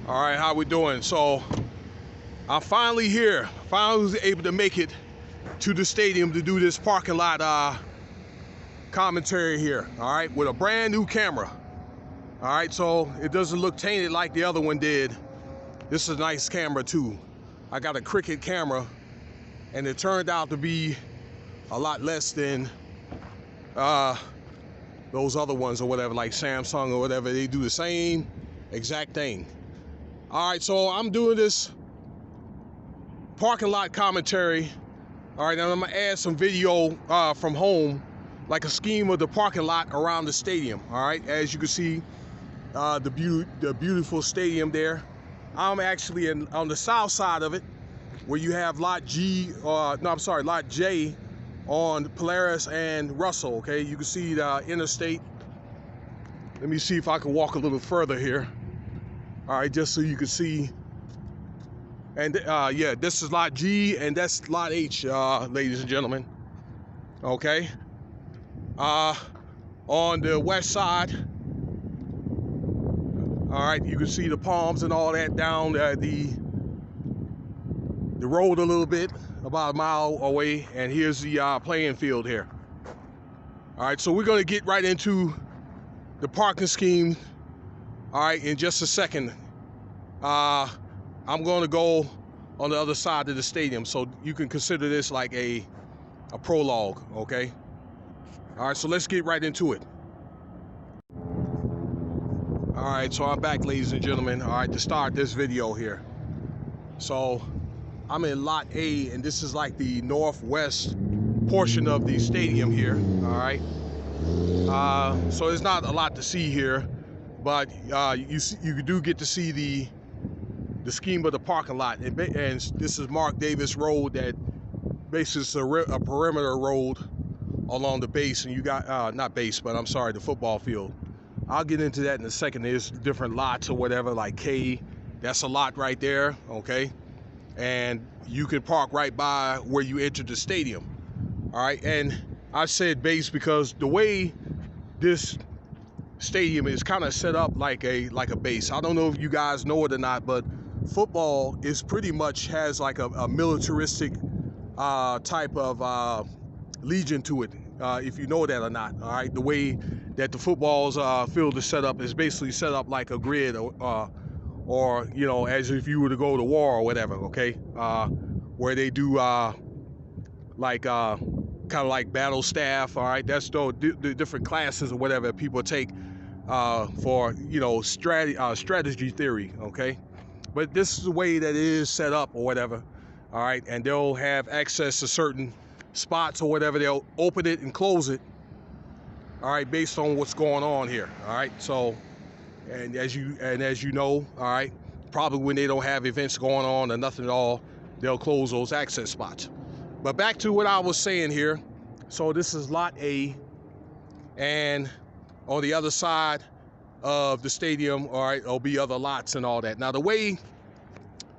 All right, how we doing? So I'm finally here. Finally was able to make it to the stadium to do this parking lot commentary here. All right, with a brand new camera. All right, so it doesn't look tainted like the other one did. This is a nice camera too. I got a Cricket camera, and it turned out to be a lot less than those other ones or whatever, like Samsung or whatever. They do the same exact thing. All right, so I'm doing this parking lot commentary. All right, and I'm gonna add some video from home, like a scheme of the parking lot around the stadium. All right, as you can see, the beautiful stadium there. I'm actually on the south side of it, where you have lot J on Polaris and Russell. Okay, you can see the interstate. Let me see if I can walk a little further here. All right, just so you can see. And yeah, this is lot G and that's lot H, ladies and gentlemen. Okay. On the west side, all right, you can see the palms and all that down the road a little bit, about a mile away, and here's the playing field here. All right, so we're gonna get right into the parking scheme. All right, in just a second. I'm going to go on the other side of the stadium, so you can consider this like a prologue, okay? All right, so let's get right into it. All right, so I'm back, ladies and gentlemen. All right, to start this video here. So I'm in lot A, and this is like the northwest portion of the stadium here, all right? So there's not a lot to see here, but you do get to see the scheme of the parking lot, and this is Mark Davis Road, that basically is a perimeter road along the base, and you got not base, but I'm sorry, the football field. I'll get into that in a second. There's different lots or whatever, like K, that's a lot right there, okay? And you can park right by where you enter the stadium. All right, and I said base because the way this stadium is kind of set up like a base. I don't know if you guys know it or not, but football is pretty much has like a militaristic type of legion to it, if you know that or not. All right, the way that the football's field is set up is basically set up like a grid, or you know, as if you were to go to war or whatever. Okay, where they do like kind of like battle staff. All right, that's the different classes or whatever people take for, you know, strategy theory. Okay. But this is the way that it is set up or whatever, all right? And they'll have access to certain spots or whatever. They'll open it and close it, all right, based on what's going on here, all right? So, and as you know, all right, probably when they don't have events going on or nothing at all, they'll close those access spots. But back to what I was saying here. So this is lot A, and on the other side of the stadium, all right, there'll be other lots and all that. Now, the way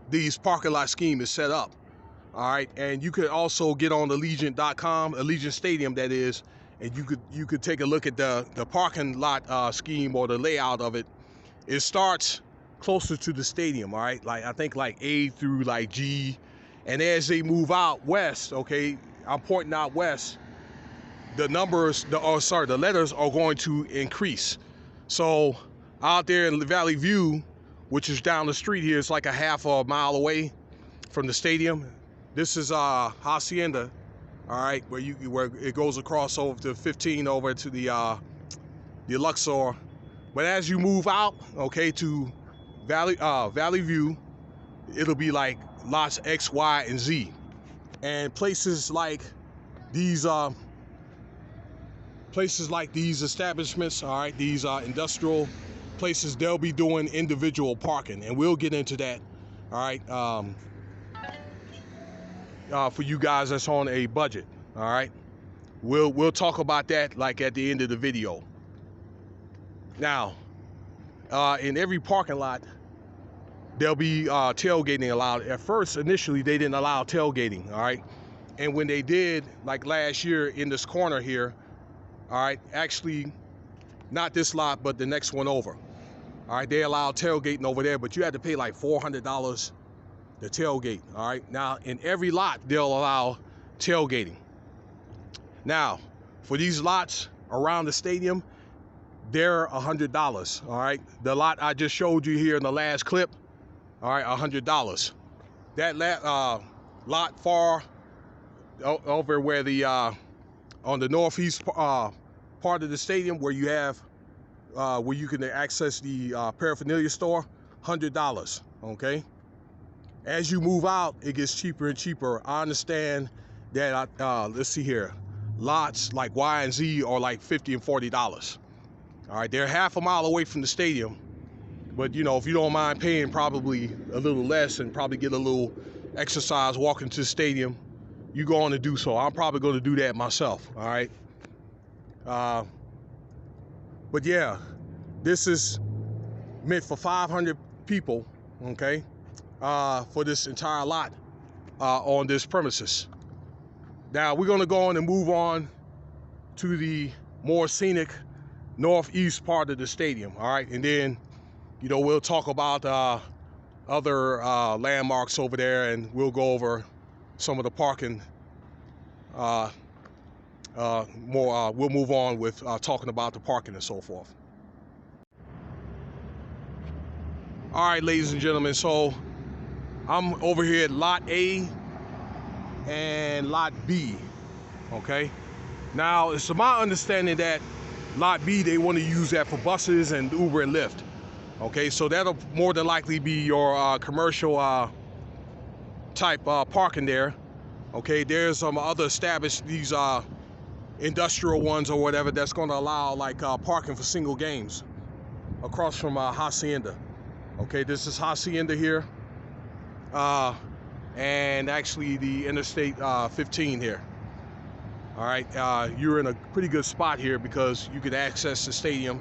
these parking lot scheme is set up, all right, and you could also get on Allegiant.com, Allegiant Stadium that is, and you could take a look at the parking lot scheme or the layout of it. It starts closer to the stadium, all right, like I think like A through like G, and as they move out west, okay, I'm pointing out west, the letters are going to increase. So out there in Valley View, which is down the street here, it's like a half a mile away from the stadium. This is Hacienda, all right, where it goes across over to 15 over to the Luxor. But as you move out, okay, to Valley View, it'll be like lots X, Y, and Z, and places like these establishments, all right, these industrial places, they'll be doing individual parking, and we'll get into that, all right, for you guys that's on a budget, all right. We'll talk about that like at the end of the video. Now, in every parking lot, there'll be tailgating allowed. At first, initially, they didn't allow tailgating, all right, and when they did, like last year in this corner here, all right, actually not this lot, but the next one over, All right, they allow tailgating over there, but you had to pay like $400 to tailgate. All right, now in every lot they'll allow tailgating. Now, for these lots around the stadium, they're $100. All right, the lot I just showed you here in the last clip, all right, $100. That lot far over where the on the northeast part of the stadium, where you have where you can access the paraphernalia store, $100. Okay. As you move out, it gets cheaper and cheaper. I understand that. Let's see here, lots like Y and Z are like $50 and $40. All right, they're half a mile away from the stadium, but you know, if you don't mind paying probably a little less and probably get a little exercise walking to the stadium, you go on to do so. I'm probably going to do that myself. All right. But yeah, this is meant for 500 people. Okay. For this entire lot on this premises. Now we're going to go on and move on to the more scenic northeast part of the stadium. All right, and then, you know, we'll talk about other landmarks over there, and we'll go over some of the parking more. We'll move on with talking about the parking and so forth. All right, ladies and gentlemen, so I'm over here at Lot A and Lot B, okay? Now, it's my understanding that Lot B, they want to use that for buses and Uber and Lyft, okay? So that'll more than likely be your commercial type parking there, okay? There's some other established, these industrial ones or whatever, that's going to allow like parking for single games across from Hacienda, okay? This is Hacienda here. And actually the Interstate 15 here. All right, you're in a pretty good spot here because you can access the stadium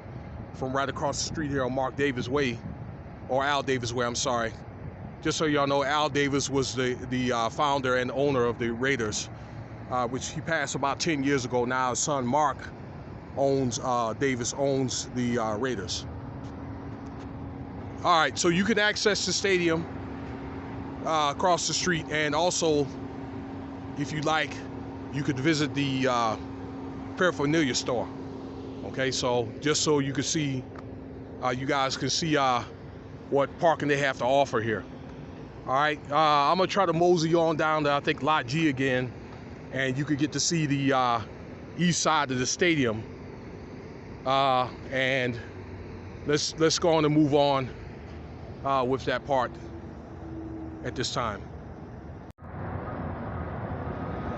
from right across the street here on Mark Davis Way, or Al Davis Way, I'm sorry. Just so y'all know, Al Davis was the founder and owner of the Raiders, which he passed about 10 years ago. Now his son Mark Davis owns the Raiders. All right, so you can access the stadium across the street, and also, if you like, you could visit the paraphernalia store. Okay, so just so you can see, you guys can see what parking they have to offer here. All right, I'm gonna try to mosey on down to, I think, Lot G again, and you could get to see the east side of the stadium. And let's go on and move on with that part at this time.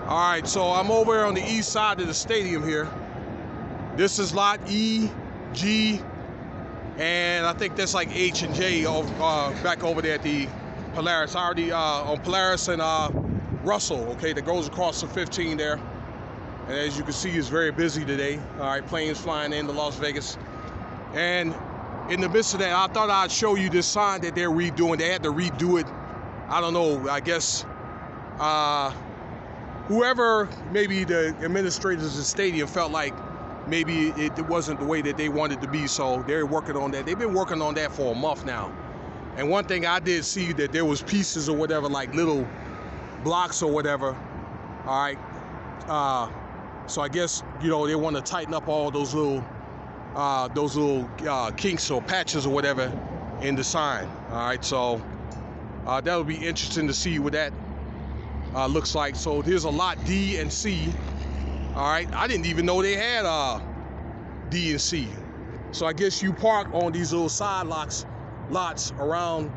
All right, so I'm over on the east side of the stadium here. This is Lot E, G, and I think that's like H and J back over there at the Polaris. I already on Polaris and Russell, okay, that goes across the 15 there. And as you can see, it's very busy today. All right, planes flying into Las Vegas. And in the midst of that, I thought I'd show you this sign that they're redoing. They had to redo it. I don't know, I guess whoever, maybe the administrators of the stadium felt like maybe it wasn't the way that they wanted to be, so they're working on that. They've been working on that for a month now. And one thing I did see, that there was pieces or whatever, like little blocks or whatever, all right? So I guess, you know, they want to tighten up all those little kinks or patches or whatever in the sign, all right? So that'll be interesting to see what that looks like. So here's a Lot D and C. All right, I didn't even know they had D and C. So I guess you park on these little side lots around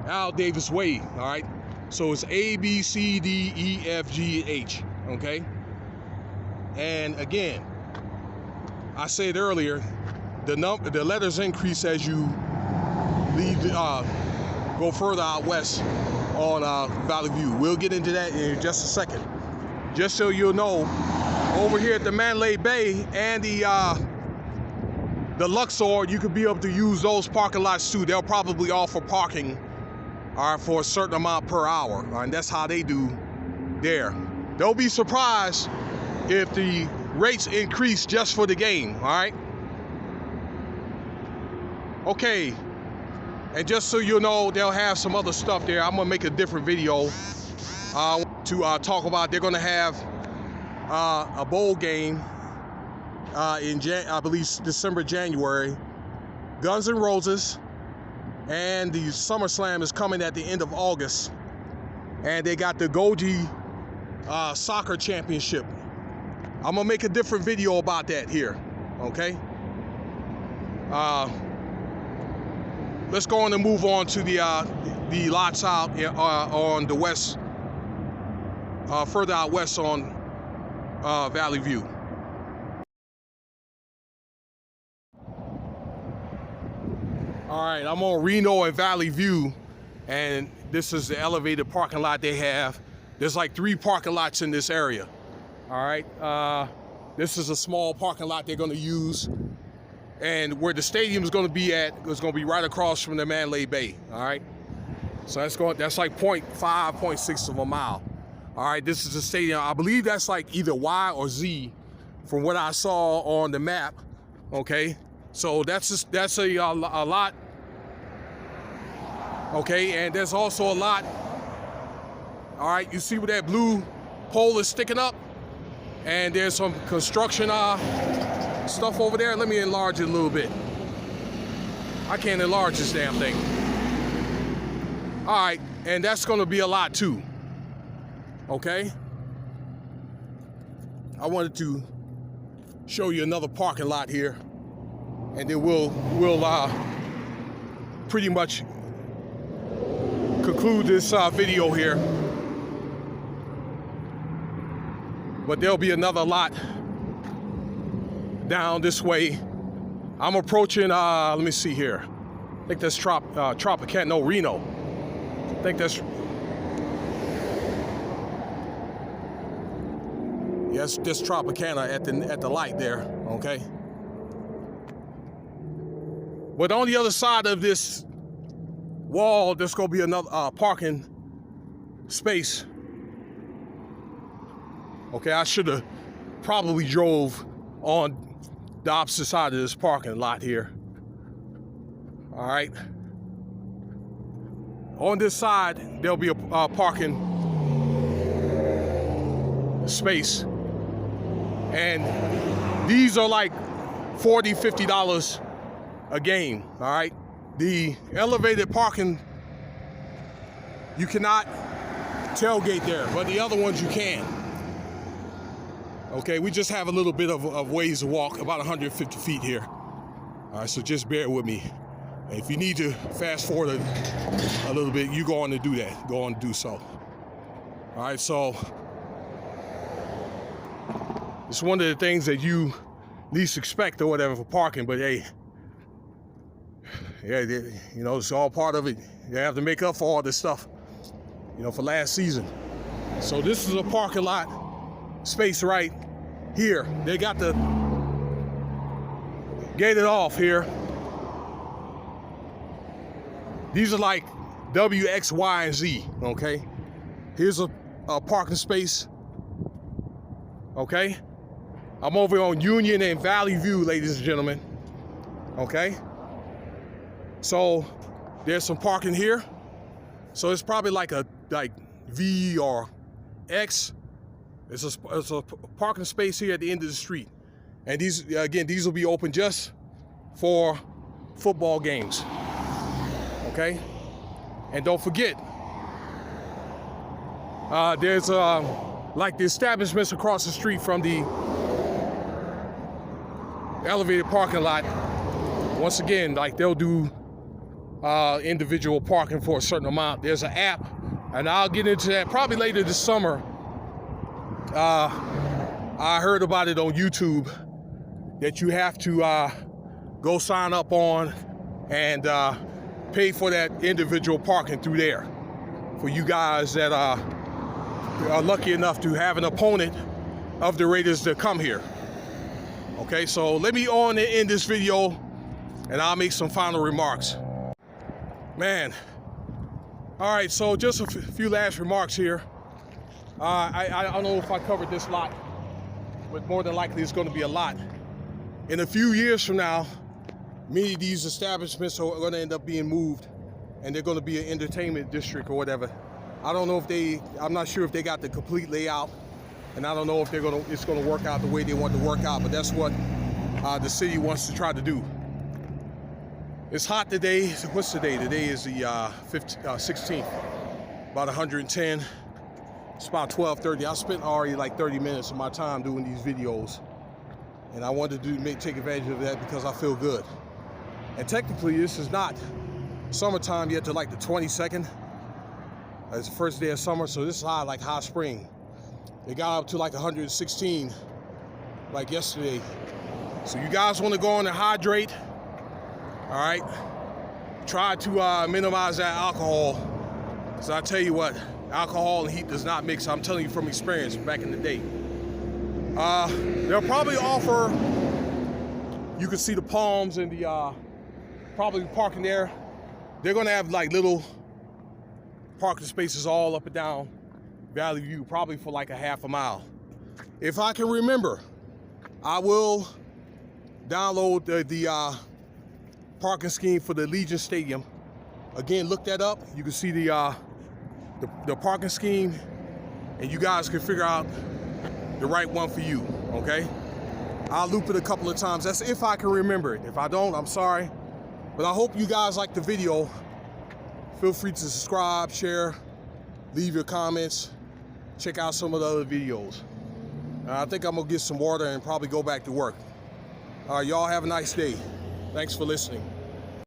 Al Davis Way. All right, so it's A, B, C, D, E, F, G, H. Okay, and again, I said earlier, the letters increase as you leave, go further out west on Valley View. We'll get into that in just a second. Just so you'll know, over here at the Mandalay Bay and the Luxor, you could be able to use those parking lots too. They'll probably offer parking, all right, for a certain amount per hour, all right, and that's how they do there. Don't be surprised if the rates increase just for the game, all right? Okay, and just so you know, they'll have some other stuff there. I'm gonna make a different video to talk about. They're gonna have a bowl game in I believe December, January. Guns N' Roses, and the SummerSlam is coming at the end of August. And they got the Goji Soccer Championship. I'm gonna make a different video about that here, okay? Let's go on and move on to the lots out on the west, further out west on Valley View. All right, I'm on Reno and Valley View, and this is the elevated parking lot they have. There's like 3 parking lots in this area. All right, this is a small parking lot they're gonna use. And where the stadium is gonna be at is gonna be right across from the Mandalay Bay, all right? So that's like 0.5, 0.6 of a mile. All right, this is the stadium. I believe that's like either Y or Z from what I saw on the map, okay? So that's a lot, okay? And there's also a lot, all right? You see where that blue pole is sticking up? And there's some construction stuff over there. Let me enlarge it a little bit. I can't enlarge this damn thing. All right, and that's gonna be a lot too, okay? I wanted to show you another parking lot here, and then we'll pretty much conclude this video here. But there'll be another lot down this way. I'm approaching, let me see here. I think that's Tropicana, no, Reno. I think that's, yes, this Tropicana at the light there, okay? But on the other side of this wall, there's gonna be another parking space. Okay, I should have probably drove on the opposite side of this parking lot here. All right. On this side, there'll be a parking space. And these are like $40, $50 a game, all right? The elevated parking, you cannot tailgate there, but the other ones you can. Okay, we just have a little bit of ways to walk, about 150 feet here. All right, so just bear with me. And if you need to fast forward a little bit, you go on to do that. Go on to do so. All right, so it's one of the things that you least expect or whatever for parking, but hey, yeah, you know, it's all part of it. You have to make up for all this stuff, you know, for last season. So this is a parking lot space right here. They got the gated off here. These are like W, X, Y, and Z, okay? Here's a parking space, okay? I'm over on Union and Valley View, ladies and gentlemen, okay? So there's some parking here. So it's probably like V or X. It's a parking space here at the end of the street. And these, again, these will be open just for football games, okay? And don't forget, there's like the establishments across the street from the elevated parking lot. Once again, like they'll do individual parking for a certain amount. There's an app, and I'll get into that probably later this summer. I heard about it on YouTube that you have to go sign up on and pay for that individual parking through there. For you guys that are lucky enough to have an opponent of the Raiders to come here. Okay, so let me on and end this video, and I'll make some final remarks. Man, all right, so just a few last remarks here. I don't know if I covered this lot, but more than likely it's going to be a lot. In a few years from now, many of these establishments are going to end up being moved, and they're going to be an entertainment district or whatever. I don't know if I'm not sure if they got the complete layout, and I don't know if it's going to work out the way they want to work out, but that's what the city wants to try to do. It's hot today. What's today? Today is the 16th, about 110. It's about 12:30. I spent already like 30 minutes of my time doing these videos, and I wanted to take advantage of that because I feel good. And technically, this is not summertime yet to like the 22nd. It's the first day of summer, so this is like high spring. It got up to like 116 like yesterday. So you guys want to go on and hydrate, all right? Try to minimize that alcohol. So I tell you what, alcohol and heat does not mix. I'm telling you from experience back in the day. They'll probably offer, you can see the palms and the probably parking there. They're gonna have like little parking spaces all up and down Valley View, probably for like a half a mile. If I can remember, I will download the parking scheme for the Allegiant Stadium. Again, look that up. You can see the parking scheme, and you guys can figure out the right one for you, okay? I'll loop it a couple of times. That's if I can remember it. If I don't, I'm sorry. But I hope you guys like the video. Feel free to subscribe, share, leave your comments, check out some of the other videos. I think I'm gonna get some water and probably go back to work. All right, y'all have a nice day. Thanks for listening.